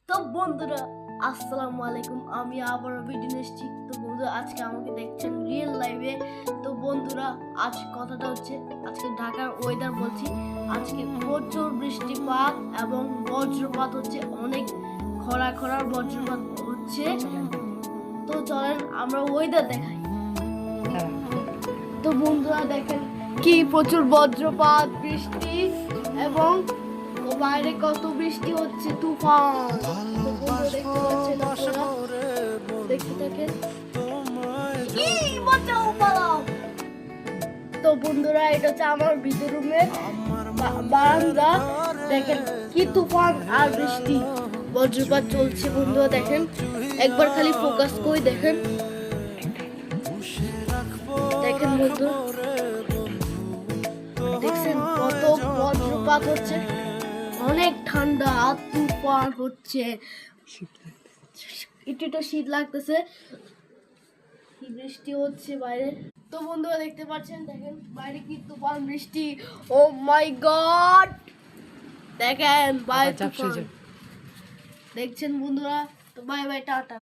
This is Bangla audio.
তো বন্ধুরা আসসালামু আলাইকুম, আমি আবারও ভিডিও এসেছি। তো বন্ধুরা আজকে আমাকে দেখছেন রিয়েল লাইভে। তো বন্ধুরা আজ কথাটা হচ্ছে, আজকে ঢাকার ওয়েদার বলছি। আজকে প্রচুর বৃষ্টিপাত এবং বজ্রপাত হচ্ছে, অনেক খরার বজ্রপাত হচ্ছে। তো চলেন আমরা ওয়েদার দেখাই। তো বন্ধুরা দেখেন কি প্রচুর বজ্রপাত, বৃষ্টি এবং বাইরে কত বৃষ্টি হচ্ছে, তুফান। তো বন্ধুরা দেখতে পাচ্ছেন আপনারা, দেখতে থাকেন। কি বাঁচাও পালাও। তো বন্ধুরা এটা হচ্ছে আমার ভিতর রুমের বারান্দা। দেখেন কি তুফান আর বৃষ্টি, বজ্রপাত চলছে। বন্ধুরা দেখেন, একবার খালি ফোকাস করে দেখেন। দেখেন বন্ধু, দেখছেন কত বজ্রপাত হচ্ছে, অনেক ঠান্ডা আর তুফান হচ্ছে। একটু শীত লাগতেছে, বৃষ্টি হচ্ছে বাইরে। তো বন্ধুরা দেখতে পাচ্ছেন, দেখেন বাইরে কি তুফান বৃষ্টি। ও মাই গড, দেখেন বাইরে তুফান। দেখছেন বন্ধুরা। তো বাই বাই, টাটা।